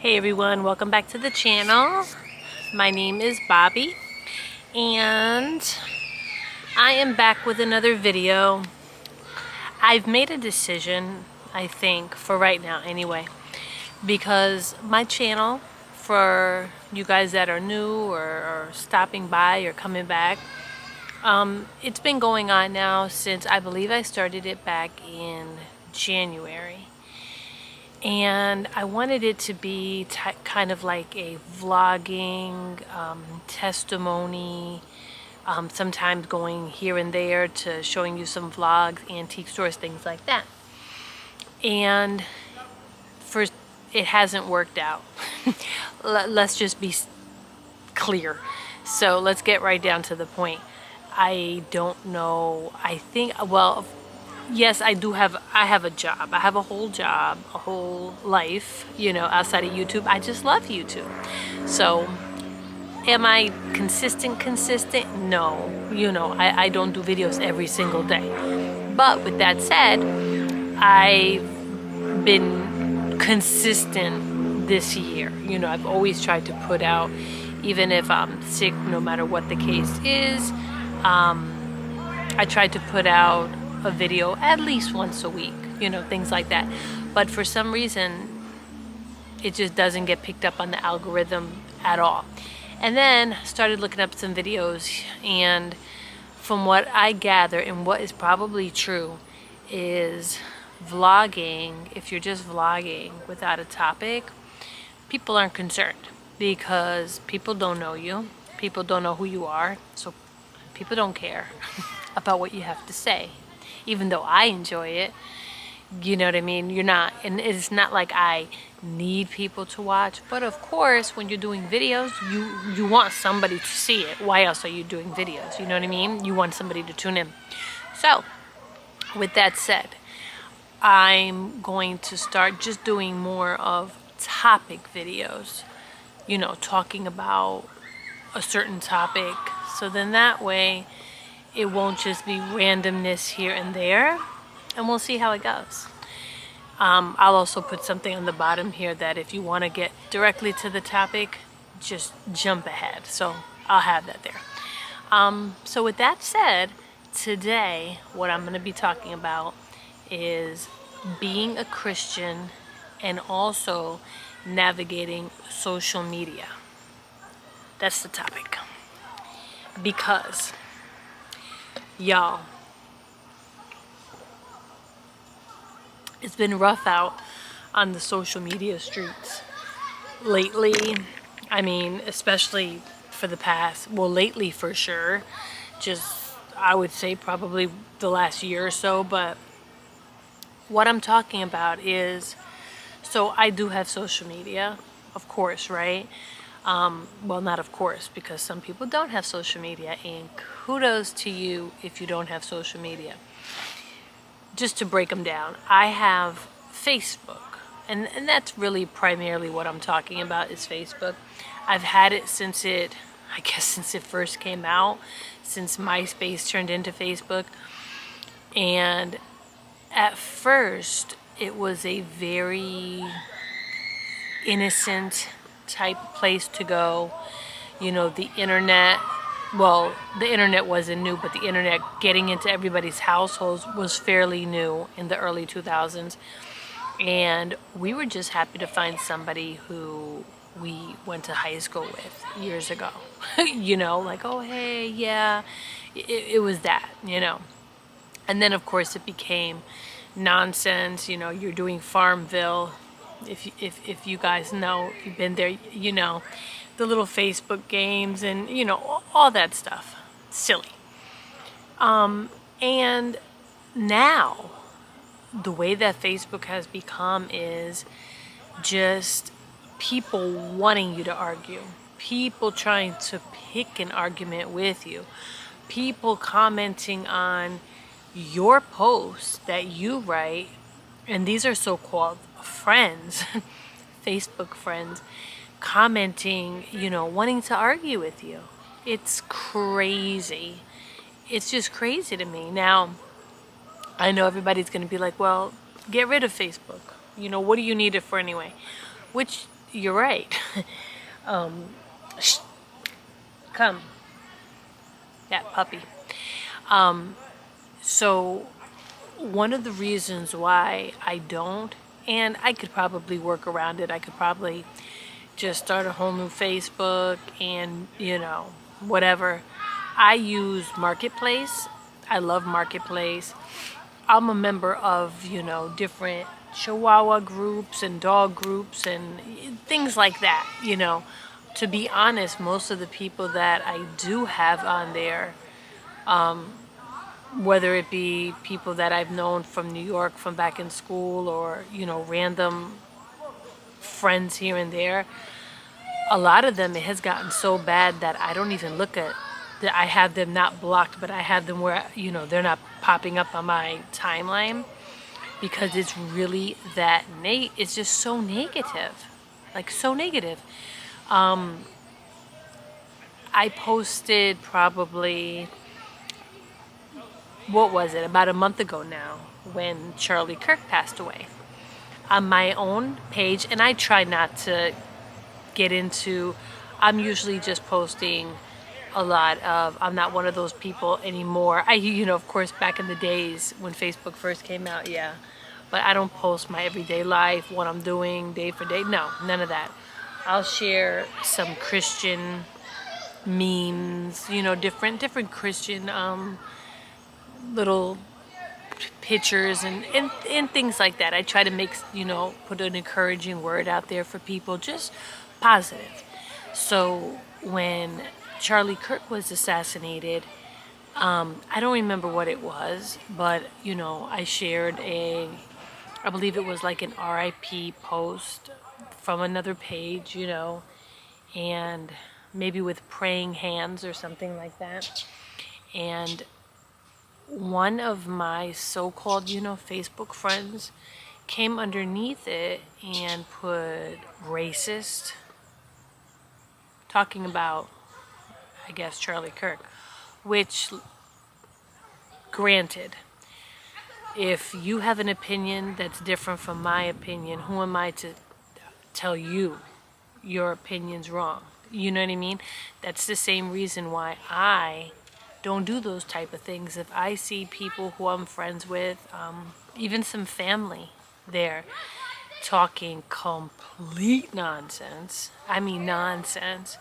Hey everyone, welcome back to the channel. My name is Bobby and I am back with another video. I've made a decision, I think, for right now anyway, because my channel, for you guys that are new or stopping by or coming back, it's been going on now since I believe I started it back in January. And I wanted it to be kind of like a vlogging, testimony, sometimes going here and there to showing you some vlogs, antique stores, things like that. And first, it hasn't worked out. Let's just be clear. So let's get right down to the point. I don't know. I think, well, yes, I have a job. I have a whole job, a whole life, outside of YouTube. I just love YouTube. So am I consistent? No. I don't do videos every single day. But with that said, I've been consistent this year. I've always tried to put out, even if I'm sick, no matter what the case is, I tried to put out a video at least once a week, things like that. But for some reason, it just doesn't get picked up on the algorithm at all. And then started looking up some videos, and from what I gather, and what is probably true, is vlogging, if you're just vlogging without a topic, people aren't concerned because people don't know you. People don't know who you are, so people don't care about what you have to say. Even though I enjoy it, you know what I mean? And it's not like I need people to watch, but of course, when you're doing videos, you want somebody to see it. Why else are you doing videos? You know what I mean? You want somebody to tune in. So, with that said, I'm going to start just doing more of topic videos, talking about a certain topic. So then that way, it won't just be randomness here and there, and we'll see how it goes. I'll also put something on the bottom here that if you want to get directly to the topic, just jump ahead. So I'll have that there. So with that said, today what I'm going to be talking about is being a Christian and also navigating social media. That's the topic. Because y'all, it's been rough out on the social media streets lately. I mean, especially for the past, well, lately for sure, just I would say probably the last year or so. But what I'm talking about is, so I do have social media, of course, right? Well, not of course, because some people don't have social media, and kudos to you if you don't have social media. Just to break them down, I have Facebook, and that's really primarily what I'm talking about is Facebook. I've had it since it first came out, since MySpace turned into Facebook. And at first, it was a very innocent type place to go. The internet, well, the internet wasn't new, but the internet getting into everybody's households was fairly new in the early 2000s. And we were just happy to find somebody who we went to high school with years ago. Like, oh, hey, yeah, it was that, And then, of course, it became nonsense. You're doing Farmville. If you guys know, if you've been there, the little Facebook games and, all that stuff. Silly. And now, the way that Facebook has become is just people wanting you to argue. People trying to pick an argument with you. People commenting on your posts that you write. And these are so-called friends, Facebook friends, commenting, wanting to argue with you. It's crazy. It's just crazy to me. Now, I know everybody's going to be like, well, get rid of Facebook. What do you need it for anyway? Which, you're right. Shh, come, that puppy. So one of the reasons why I don't, and I could probably work around it, I could probably just start a whole new Facebook and, whatever. I use Marketplace. I love Marketplace. I'm a member of, different chihuahua groups and dog groups and things like that, To be honest, most of the people that I do have on there, whether it be people that I've known from New York from back in school or, random friends here and there, a lot of them, it has gotten so bad that I don't even look at that. I have them not blocked, but I have them where, they're not popping up on my timeline because it's really it's just so negative. Like so negative. I posted probably, what was it, about a month ago now when Charlie Kirk passed away on my own page, and I try not to get into, I'm usually just posting a lot of, I'm not one of those people anymore. Of course, back in the days when Facebook first came out, yeah. But I don't post my everyday life, what I'm doing day for day. No, none of that. I'll share some Christian memes, different Christian little pictures and things like that. I try to make, put an encouraging word out there for people, just positive. So when Charlie Kirk was assassinated, I don't remember what it was, but, I shared I believe it was like an RIP post from another page, and maybe with praying hands or something like that. And one of my so-called, Facebook friends came underneath it and put racist, talking about, I guess, Charlie Kirk, which, granted, if you have an opinion that's different from my opinion, who am I to tell you your opinion's wrong? You know what I mean? That's the same reason why I don't do those type of things. If I see people who I'm friends with, even some family there, talking complete nonsense, I mean nonsense,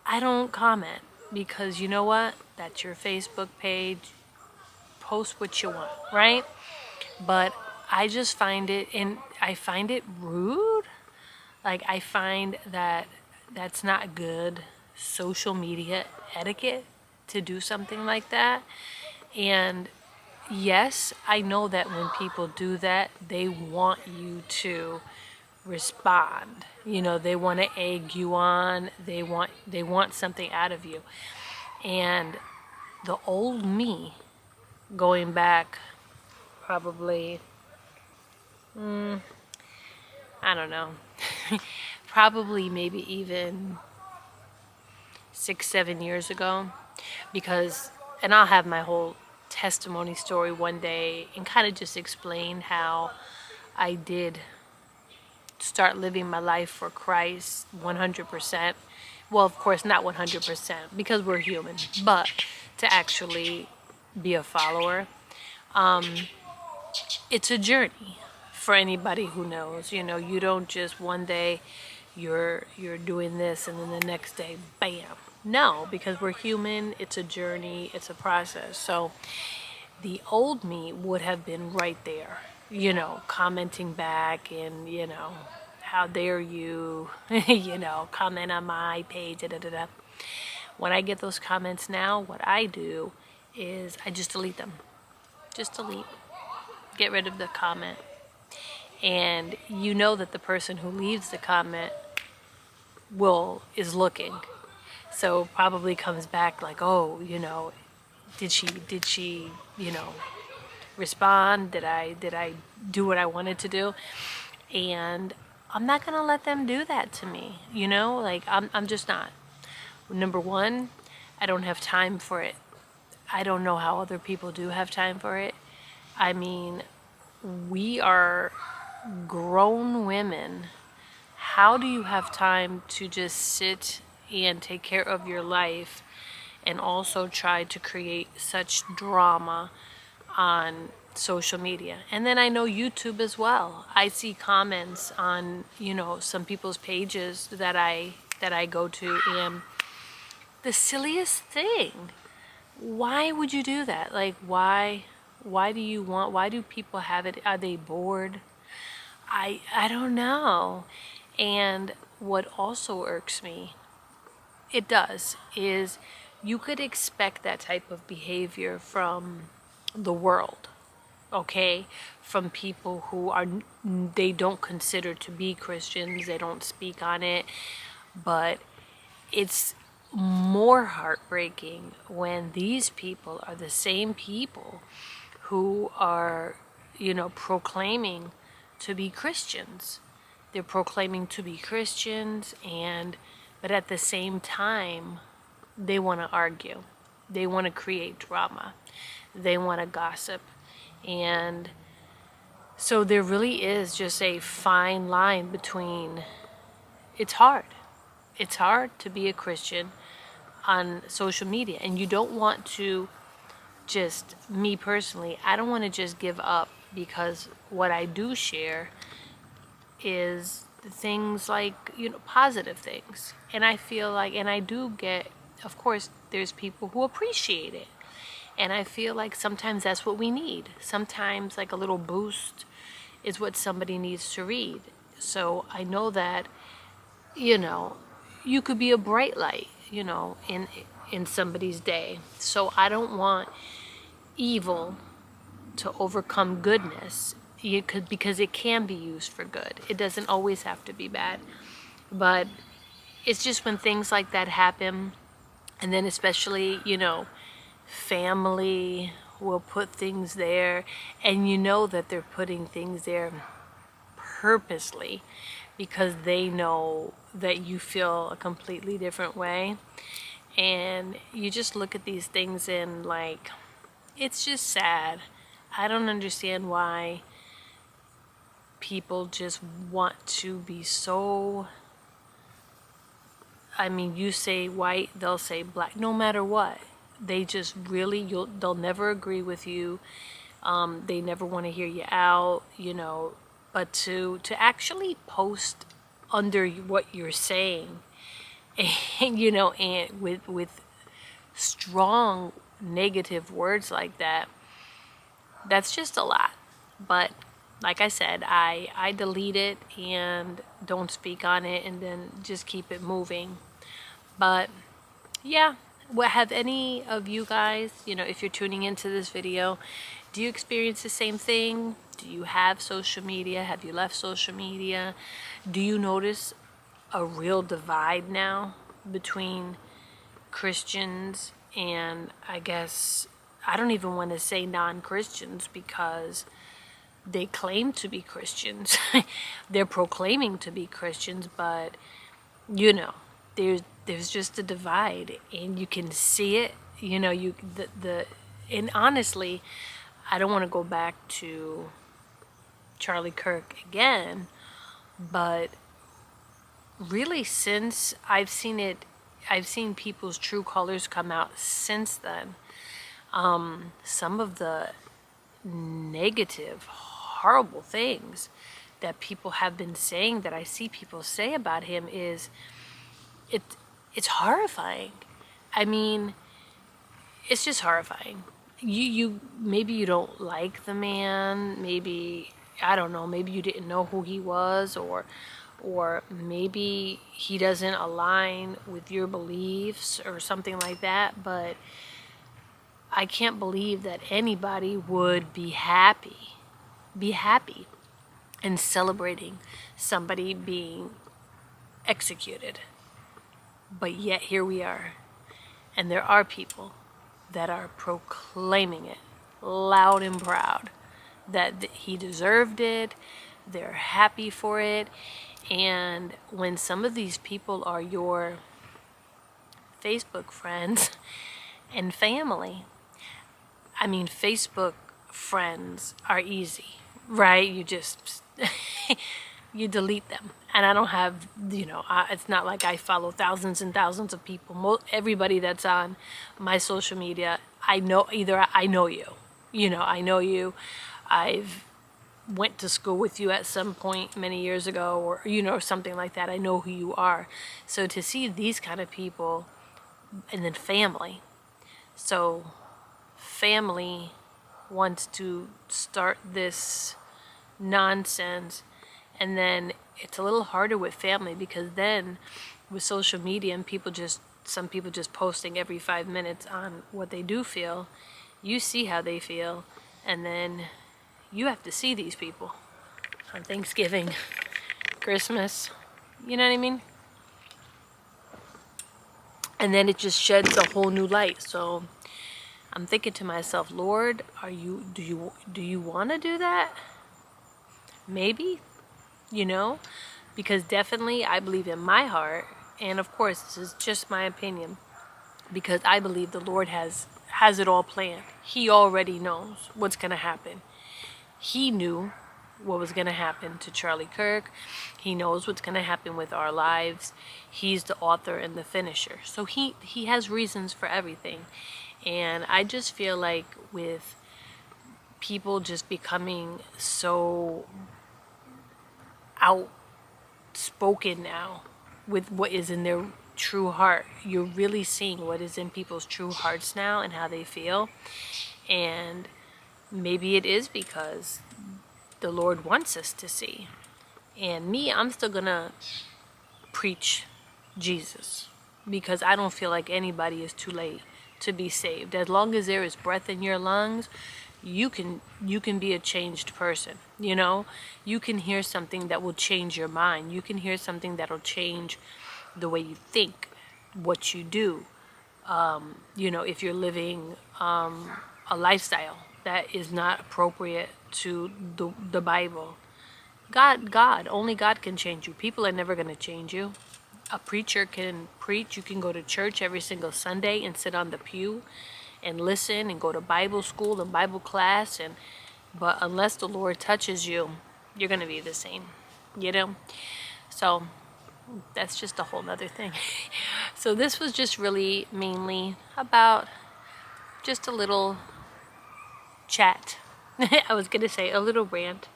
I don't comment, because you know what? That's your Facebook page. Post what you want, right? But I just find it, and I find it rude. Like, I find that that's not good social media etiquette to do something like that. And yes, I know that when people do that, they want you to respond. They want to egg you on. They want something out of you. And the old me, going back probably, I don't know, probably maybe even 6-7 years ago, because, and I'll have my whole testimony story one day and kind of just explain how I did start living my life for Christ 100%. Well, of course, not 100% because we're human, but to actually be a follower. It's a journey for anybody who knows. You don't just one day you're doing this and then the next day, bam. No, because we're human. It's a journey. It's a process. So the old me would have been right there, commenting back and, how dare you, comment on my page, da, da, da, da. When I get those comments now, what I do is I just delete them. Just delete. Get rid of the comment. And you know that the person who leaves the comment is looking. So probably comes back like, oh, did she, respond? Did I do what I wanted to do? And I'm not gonna let them do that to me. Like I'm just not. Number one, I don't have time for it. I don't know how other people do have time for it. I mean, we are grown women how do you have time to just sit and take care of your life and also try to create such drama on social media? And then I know YouTube as well. I see comments on, some people's pages that I go to, and the silliest thing. Why would you do that? Like, why do people have it? Are they bored? I don't know. And what also irks me, it does, is you could expect that type of behavior from the world, okay? From people they don't consider to be Christians, they don't speak on it, but it's more heartbreaking when these people are the same people who are, proclaiming to be Christians. They're proclaiming to be Christians, but at the same time, they want to argue. They want to create drama. They want to gossip. And so there really is just a fine line between, it's hard. It's hard to be a Christian on social media, and you don't want to just, me personally, I don't want to just give up, because what I do share is things like, positive things. And I feel like, and I do get, of course, there's people who appreciate it. And I feel like sometimes that's what we need. Sometimes like a little boost is what somebody needs to read. So I know that, you could be a bright light, in somebody's day. So I don't want evil to overcome goodness, because it can be used for good. It doesn't always have to be bad. But it's just when things like that happen, and then especially, family will put things there, and you know that they're putting things there purposely because they know that you feel a completely different way. And you just look at these things and like, it's just sad. I don't understand why people just want to be so, you say white, they'll say black, no matter what. They just really, they'll never agree with you. They never want to hear you out, but to actually post under what you're saying, and, and with strong negative words like that, that's just a lot. But like I said, I delete it and don't speak on it, and then just keep it moving. But yeah, have any of you guys, if you're tuning into this video, do you experience the same thing? Do you have social media? Have you left social media? Do you notice a real divide now between Christians and, I guess, I don't even want to say non-Christians, because they claim to be Christians. They're proclaiming to be Christians, but there's just a divide, and you can see it. And honestly, I don't want to go back to Charlie Kirk again, but really, since I've seen people's true colors come out since then. Some of the negative, horrible things that people have been saying, that I see people say about him, is it's horrifying. It's just horrifying. You maybe you don't like the man, maybe, I don't know, maybe you didn't know who he was, or maybe he doesn't align with your beliefs or something like that, but I can't believe that anybody would be happy and celebrating somebody being executed. But yet here we are. And there are people that are proclaiming it loud and proud that he deserved it. They're happy for it. And when some of these people are your Facebook friends and family, Facebook friends are easy, right? You just, you delete them. and I don't have, it's not like I follow thousands and thousands of people. Everybody that's on my social media, I know, either I know you, I know you, I've went to school with you at some point many years ago, or something like that. I know who you are. So to see these kind of people, and then family. So family wants to start this nonsense, and then it's a little harder with family, because then with social media and some people just posting every 5 minutes on what they do feel, you see how they feel, and then you have to see these people on Thanksgiving, Christmas, you know what I mean? And then it just sheds a whole new light. So I'm thinking to myself, Lord, do you want to do that? Maybe, because definitely I believe in my heart, and of course this is just my opinion, because I believe the Lord has it all planned. He already knows what's going to happen. He knew what was going to happen to Charlie Kirk. He knows what's going to happen with our lives. He's the author and the finisher. So he has reasons for everything. And I just feel like with people just becoming so outspoken now with what is in their true heart, you're really seeing what is in people's true hearts now and how they feel. And maybe it is because the Lord wants us to see. And me, I'm still gonna preach Jesus, because I don't feel like anybody is too late to be saved. As long as there is breath in your lungs, you can be a changed person. You can hear something that will change your mind. You can hear something that'll change the way you think, what you do. If you're living a lifestyle that is not appropriate to the Bible, only God can change you. People are never going to change you. A preacher can preach. You can go to church every single Sunday and sit on the pew and listen and go to Bible school and Bible class, but unless the Lord touches you, you're going to be the same, So that's just a whole nother thing. So this was just really mainly about just a little chat. I was going to say a little rant,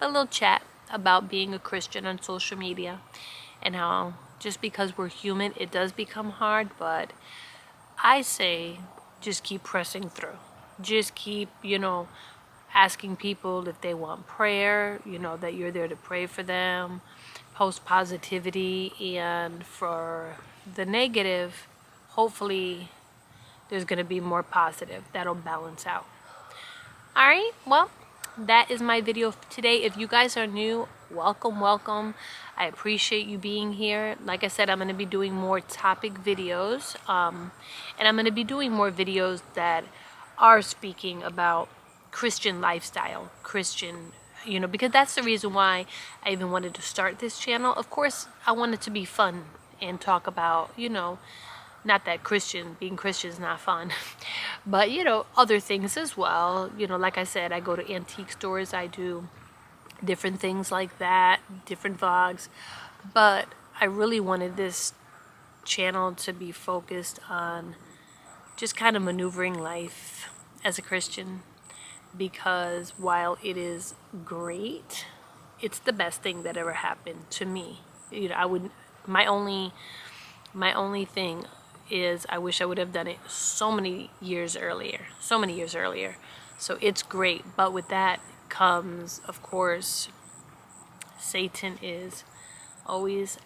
a little chat about being a Christian on social media, and how just because we're human, it does become hard, but I say just keep pressing through. Just keep, asking people if they want prayer, that you're there to pray for them. Post positivity, and for the negative, hopefully there's going to be more positive. That'll balance out. All right, well, that is my video for today. If you guys are new, welcome. I appreciate you being here. Like I said, I'm going to be doing more topic videos, and I'm going to be doing more videos that are speaking about Christian lifestyle, Christian, because that's the reason why I even wanted to start this channel. Of course, I want it to be fun and talk about, not that being Christian is not fun, but, other things as well. Like I said, I go to antique stores, I do different things like that, different vlogs, but I really wanted this channel to be focused on just kind of maneuvering life as a Christian, because while it is great, it's the best thing that ever happened to me. My only thing is I wish I would have done it so many years earlier. So it's great, but with that comes, of course, Satan is always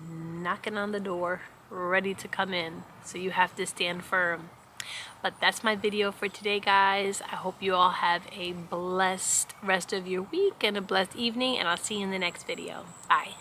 knocking on the door, ready to come in. So you have to stand firm. But that's my video for today, guys. I hope you all have a blessed rest of your week and a blessed evening, and I'll see you in the next video. Bye.